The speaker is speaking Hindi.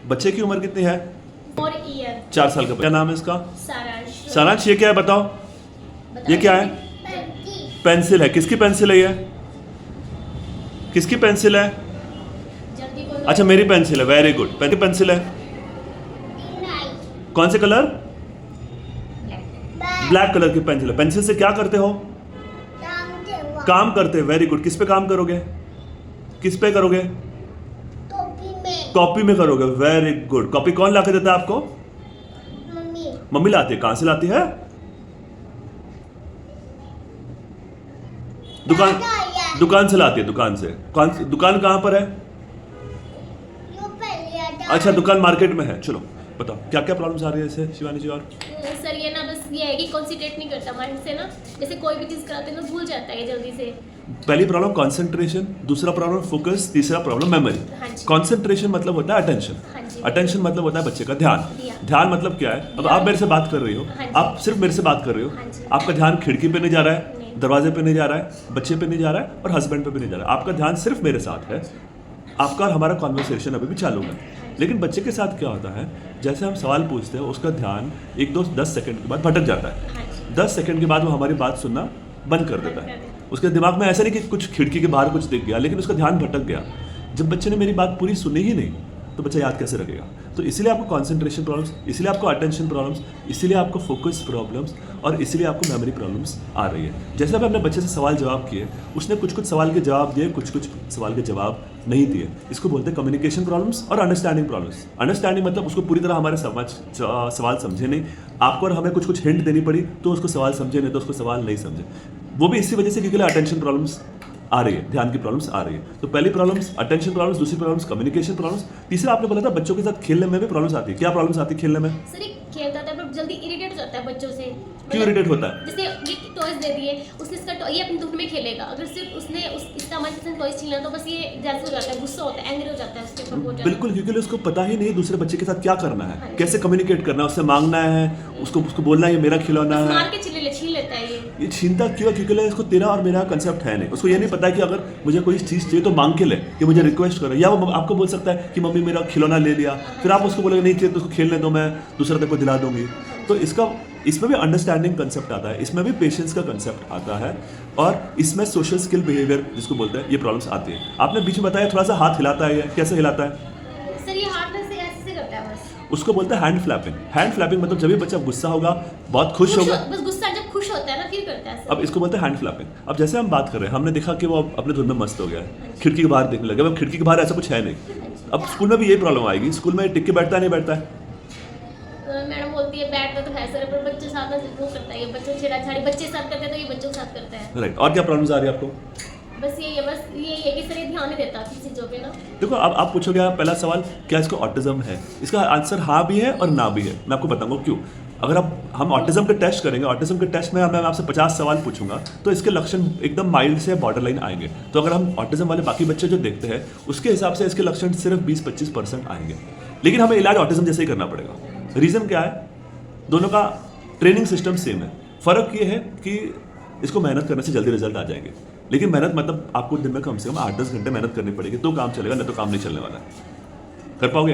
बच्चे की उम्र कितनी है? 4 ईयर। 4 साल का। क्या नाम है इसका? सारांश। सारांश, ये क्या है बताओ? ये क्या है? पेंसिल है। किसकी पेंसिल है ये? किसकी पेंसिल है? जल्दी बोलो। अच्छा, मेरी पेंसिल है। Very good. पेंसिल है कौन से कलर? ब्लैक कलर की पेंसिल है। पेंसिल से क्या करते हो? काम करते हैं। Very good. किस पे काम करोगे? किस पे करोगे? कॉपी में करोगे। Very good. कॉपी कौन ला के देता है आपको? मम्मी लाती है। कहां से लाती है? दुकान से लाती है। दुकान से। दुकान कहां पर है? अच्छा, दुकान मार्केट में है। चलो बताओ क्या क्या प्रॉब्लम्स आ रही है इससे शिवानी जी? और सर ये ना बस ये है कि कंसंट्रेट नहीं करता माइंड से ना, जैसे कोई भी चीज कराते हैं ना भूल जाता है जल्दी से। पहली प्रॉब्लम कंसंट्रेशन, दूसरा प्रॉब्लम फोकस, तीसरा प्रॉब्लम मेमोरी। हाँ जी। कंसंट्रेशन मतलब होता है अटेंशन। हाँ जी। अटेंशन मतलब होता है बच्चे का ध्यान। ध्यान मतलब क्या है? अब आप मेरे से बात कर रही हो, हाँ जी। आप सिर्फ मेरे से बात कर रही हो, हाँ जी। आपका ध्यान खिड़की पे नहीं जा रहा है, नहीं। दरवाजे पे नहीं जा रहा है, बच्चे पे नहीं जा रहा है और हस्बैंड पे भी नहीं जा रहा है। आपका ध्यान सिर्फ मेरे साथ है। आपका और हमारा कॉन्वर्सेशन अभी भी चालू है। लेकिन बच्चे के साथ क्या होता है, जैसे हम सवाल पूछते हैं उसका ध्यान 1-2-10 सेकंड के बाद भटक जाता है। हाँ जी। 10 सेकंड के बाद वो हमारी बात सुनना बंद कर देता है। उसके दिमाग में ऐसा नहीं कि कुछ खिड़की के बाहर कुछ दिख गया, लेकिन उसका ध्यान भटक गया। जब बच्चे ने मेरी बात पूरी सुनी ही नहीं तो बच्चा याद कैसे रखेगा? तो इसीलिए आपको कंसंट्रेशन प्रॉब्लम्स, इसीलिए आपको अटेंशन प्रॉब्लम्स, इसीलिए आपको फोकस प्रॉब्लम्स और इसीलिए आपको मेमोरी प्रॉब्लम्स आ रही है। जैसे अब अपने बच्चे से सवाल जवाब किए, उसने कुछ कुछ सवाल के जवाब दिए, कुछ कुछ सवाल के जवाब नहीं दिए। इसको बोलते हैं कम्युनिकेशन प्रॉब्लम्स और अंडरस्टैंडिंग प्रॉब्लम्स। अंडरस्टैंडिंग मतलब उसको पूरी तरह हमारे सवाल समझे नहीं, आपको और हमें कुछ कुछ हिंट देनी पड़ी तो उसको सवाल समझे, नहीं तो उसको सवाल नहीं समझे। वो भी इसी वजह से क्योंकि अटेंशन प्रॉब्लम्स आ रही है, ध्यान की प्रॉब्लम्स आ रही है। तो पहली प्रॉब्लम्स अटेंशन प्रॉब्लम्स, दूसरी प्रॉब्लम्स कम्युनिकेशन प्रॉब्लम्स, तीसरा आपने बोला था बच्चों के साथ खेलने में भी प्रॉब्लम्स आती है। क्या प्रॉब्लम्स आती है खेलने में? सर ये खेलता था पर जल्दी इरिटेट हो जाता है बच्चों से। क्यों इरिटेट होता है? जैसे ये टॉयज दे दिए, उसने इसका ये अपनी धुन में खेलेगा, अगर सिर्फ उसने इसका मनपसंद टॉयज छीन लिया तो बस ये जैसे हो जाता है, गुस्सा होता है, एंग्री हो जाता है उसके ऊपर बहुत ज्यादा। बिल्कुल, क्योंकि उसको पता ही नहीं दूसरे बच्चे के साथ क्या करना हाँ है, जी। कैसे कम्युनिकेट करना है, उससे मांगना है, उसको बोलना है ये मेरा खिलौना बस है। मार के छीन लेता है ये। ये छीनता क्यों? क्योंकि इसको तेरा और मेरा कंसेप्ट है नहीं। उसको ये नहीं पता है कि अगर मुझे कोई चीज़ चाहिए तो मांग के ले, कि मुझे रिक्वेस्ट करो। या वो आपको बोल सकता है कि मम्मी मेरा खिलौना ले लिया, फिर आप उसको बोलोगे नहीं चाहिए तो उसको खेलने दो, मैं दूसरा तेरे को दिला दूंगी। तो इसमें भी अंडरस्टैंडिंग कंसेप्ट आता है, इसमें भी पेशेंस का कंसेप्ट आता है, और इसमें सोशल स्किल बिहेवियर जिसको बोलते हैं, ये प्रॉब्लम्स आती है। आपने बीच में बताया थोड़ा सा हाथ हिलाता है, ये कैसे हिलाता है? सर ये हाथ में से ऐसे करता है बस। उसको बोलते हैं हैंड फ्लैपिंग। हैंड फ्लैपिंग मतलब जब भी बच्चा गुस्सा होगा, बहुत खुश होगा, बस गुस्सा जब खुश होता है ना फिर करता है। अब इसको बोलते हैं हैंड फ्लैपिंग। अब जैसे हम बात कर रहे हैं, हमने देखा कि वो अब अपने धुन में मस्त हो गया है, खिड़की के बाहर देखने लगे। अब खिड़की के बाहर ऐसा कुछ है नहीं। अब स्कूल में भी यही प्रॉब्लम आएगी। स्कूल में टिक के बैठता नहीं बैठता है? मैडम बोलती है बैठता तो है सर, पर बच्चे साथ में वो करता है, ये बच्चों छेड़ाछाड़ी बच्चे साथ करते हैं तो ये बच्चों के साथ करता है। राइट। और क्या प्रॉब्लम्स आ रही है आपको? बस यही है कि सर ये ध्यान नहीं देता किसी चीज़ों पे ना। देखो, अब आप पूछोगे पहला सवाल, क्या इसको ऑटिज्म है? इसका आंसर हाँ भी है और ना भी है। मैं आपको बताऊंगा क्यों। अगर हम ऑटिज्म के टेस्ट करेंगे, ऑटिज्म के टेस्ट में मैं आपसे 50 सवाल पूछूंगा तो इसके लक्षण एकदम माइल्ड से बॉर्डर लाइन आएंगे। तो अगर हम ऑटिज्म वाले बाकी बच्चे जो देखते हैं उसके हिसाब से इसके लक्षण सिर्फ 20-25% आएंगे। लेकिन हमें इलाज ऑटिज्म जैसे ही करना पड़ेगा। रीज़न क्या है? दोनों का ट्रेनिंग सिस्टम सेम है। फ़र्क ये है कि इसको मेहनत करने से जल्दी रिजल्ट आ जाएंगे। लेकिन मेहनत मतलब आपको दिन में कम से कम 8-10 घंटे मेहनत करनी पड़ेगी, तो काम चलेगा, नहीं तो काम नहीं चलने वाला है। कर पाओगे?